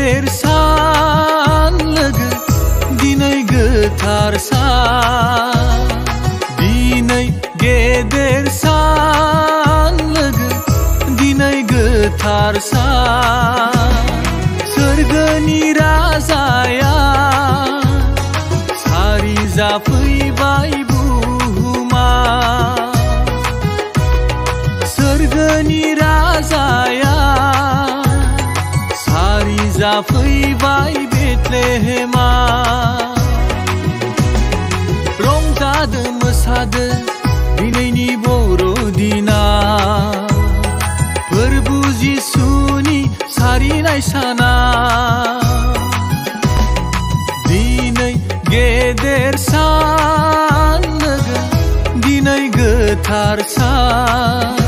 गेदेर सान लोगो दिनै गोथार सान दिनै गेदेर सान लोगो दिनै गोथार सान सोरगोनि राजाया सारि जाफैबाय बुहुमा सोरगोनि राजाया सारि जाफैबाय बेथलेहेमा रंजादो मोसादो दिनैनि बर'दिना फोरबु जिसुनि सारिनाय साना दिनै गेदेर सान लोगो दिनै गोथार सान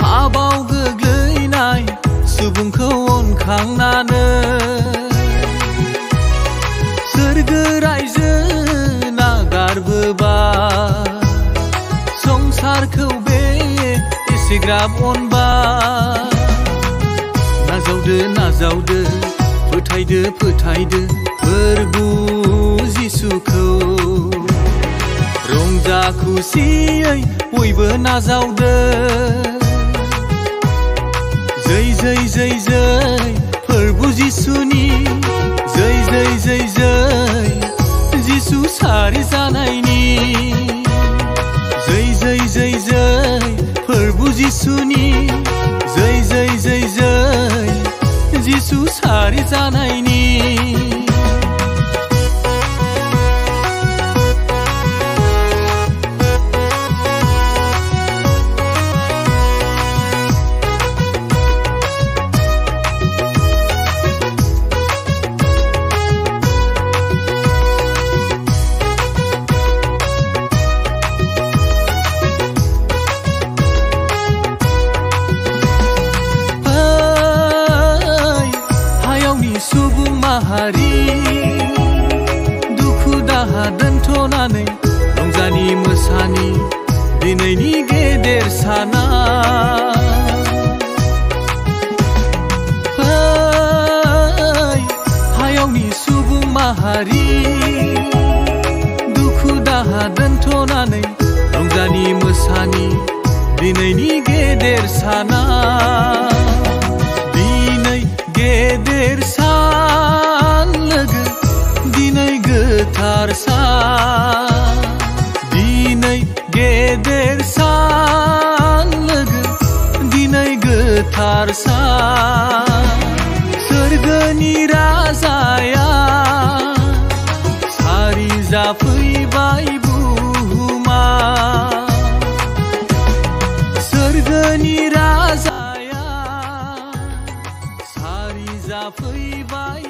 हाबाव गोग्लैनाय सुबुंखौ अनखांनानै सोरगो रायजो नागारबोबाय संसारखौ बे एसेग्राब अनबाय नाजावदो नाजावदो फोथायदो फोथायदो फोरबु जिसुखौ रंजा खुसियै बयबो नाजावदो जै जै जै जै फोरबु जिसुनि जै जै जै जै जिसु सारि जानायनि जै जै जै जै फोरबु जिसुनि जै जै जै जै जिसु सारि जानायनि सुबुं माहारि दुखु दाहा दोनथ'नानै रंजानि मोसानि दिनैनि गेदेर साना हायावनि सुबुं माहारि दुखु दाहा दोनथ'नानै रंजानि मोसानि दिनैनि गेदेर साना दिनै गेदेर सान लोगो दिनै गोथार सान दिनै गेदेर सान लोगो दिनै गोथार सान सोरगोनि राजाया सारि जाफैबाय बुहुमा सोरगोनि राजाया जाफैबाय